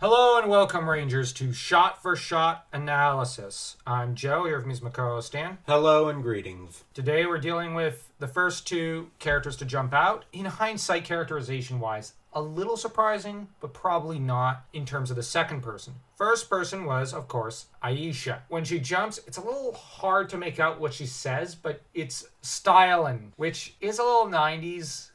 Hello and welcome, Rangers, to Shot for Shot Analysis. I'm Joe, here with me is my co-host Dan. Hello and greetings. Today we're dealing with the first two characters to jump out. In hindsight, characterization-wise, a little surprising, but probably not in terms of the second person. First person was, of course, Aisha. When she jumps, it's a little hard to make out what she says, but it's styling, which is a little 90s.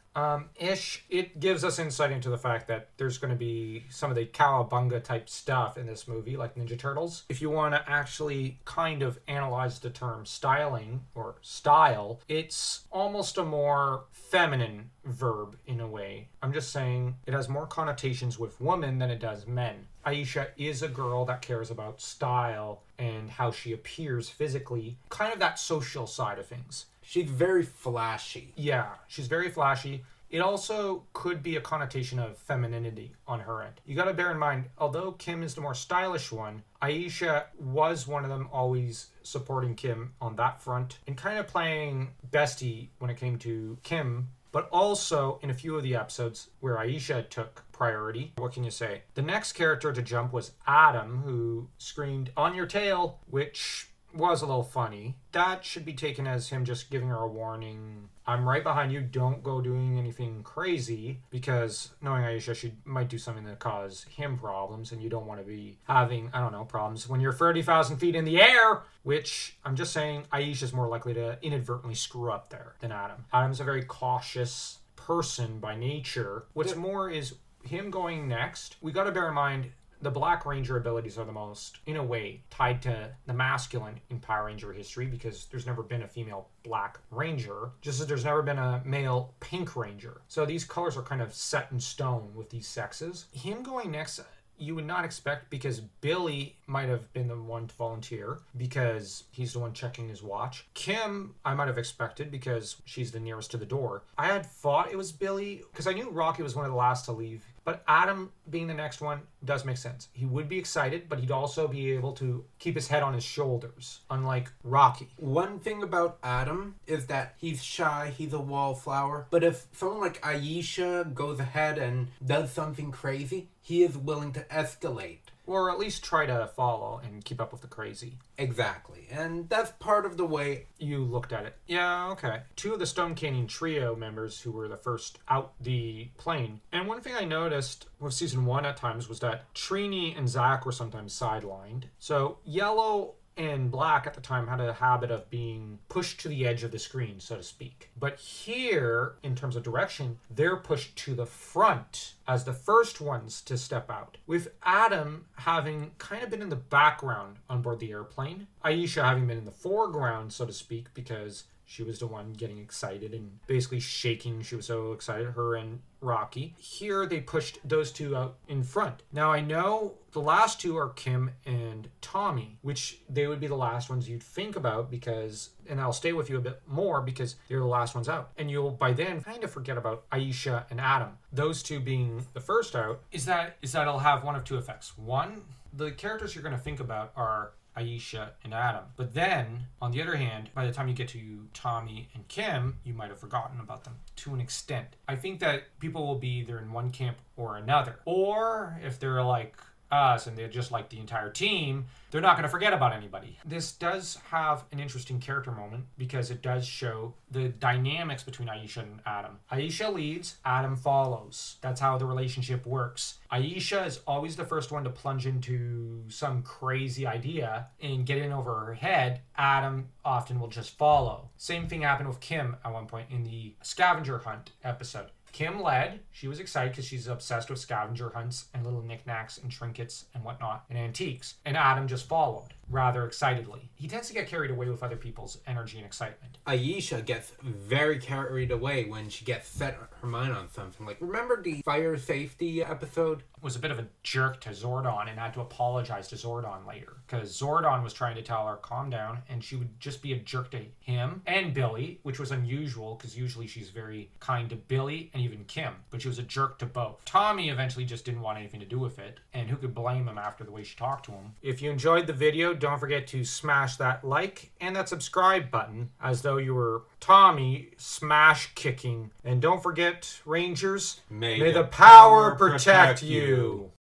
Ish. It gives us insight into the fact that there's going to be some of the cowabunga type stuff in this movie, like Ninja Turtles. If you want to actually kind of analyze the term styling or style, it's almost a more feminine verb in a way. I'm just saying it has more connotations with women than it does men. Aisha is a girl that cares about style and how she appears physically, kind of that social side of things. She's very flashy. Yeah, she's very flashy. It also could be a connotation of femininity on her end. You gotta bear in mind, although Kim is the more stylish one, Aisha was one of them, always supporting Kim on that front and kind of playing bestie when it came to Kim, but also in a few of the episodes where Aisha took priority. What can you say? The next character to jump was Adam, who screamed, "On your tail," which was a little funny. That should be taken as him just giving her a warning. I'm right behind you. Don't go doing anything crazy, because knowing Aisha, she might do something that cause him problems, and you don't want to be having, problems when you're 30,000 feet in the air, which I'm just saying Aisha's more likely to inadvertently screw up there than Adam. Adam's a very cautious person by nature. What's more is him going next. We got to bear in mind the Black Ranger abilities are the most, in a way, tied to the masculine in Power Ranger history, because there's never been a female Black Ranger, just as there's never been a male Pink Ranger. So these colors are kind of set in stone with these sexes. Him going next, you would not expect, because Billy might have been the one to volunteer because he's the one checking his watch. Kim, I might have expected because she's the nearest to the door. I had thought it was Billy because I knew Rocky was one of the last to leave. But Adam being the next one does make sense. He would be excited, but he'd also be able to keep his head on his shoulders, unlike Rocky. One thing about Adam is that he's shy, he's a wallflower. But if someone like Aisha goes ahead and does something crazy, he is willing to escalate. Or at least try to follow and keep up with the crazy. Exactly. And that's part of the way you looked at it. Yeah, okay. Two of the Stone Canyon Trio members who were the first out the plane. And one thing I noticed with season 1 at times was that Trini and Zach were sometimes sidelined. So Yellow and Black at the time had a habit of being pushed to the edge of the screen, so to speak. But here, in terms of direction, they're pushed to the front as the first ones to step out, with Adam having kind of been in the background on board the airplane, Aisha having been in the foreground, so to speak, because she was the one getting excited and basically shaking. She was so excited, her and Rocky. Here, they pushed those two out in front. Now, I know the last two are Kim and Tommy, which they would be the last ones you'd think about because, and I'll stay with you a bit more because they're the last ones out. And you'll, by then, kind of forget about Aisha and Adam. Those two being the first out, is that it'll have one of two effects. One, the characters you're going to think about are Aisha and Adam. But then, on the other hand, by the time you get to Tommy and Kim, you might have forgotten about them to an extent. I think that people will be either in one camp or another. Or if they're like us and they're just like the entire team, they're not going to forget about anybody. This does have an interesting character moment because it does show the dynamics between Aisha and Adam. Aisha leads, Adam follows. That's how the relationship works. Aisha is always the first one to plunge into some crazy idea and get in over her head. Adam often will just follow. Same thing happened with Kim at one point in the scavenger hunt episode. Kim led. She was excited because she's obsessed with scavenger hunts and little knickknacks and trinkets and whatnot and antiques. And Adam just followed rather excitedly. He tends to get carried away with other people's energy and excitement. Aisha gets very carried away when she gets set her mind on something. Like, remember the fire safety episode? Was a bit of a jerk to Zordon and had to apologize to Zordon later because Zordon was trying to tell her calm down and she would just be a jerk to him and Billy, which was unusual because usually she's very kind to Billy and even Kim, but she was a jerk to both. Tommy eventually just didn't want anything to do with it, and who could blame him after the way she talked to him. If you enjoyed the video, don't forget to smash that like and that subscribe button as though you were Tommy smash kicking. And don't forget, Rangers, may the power protect you.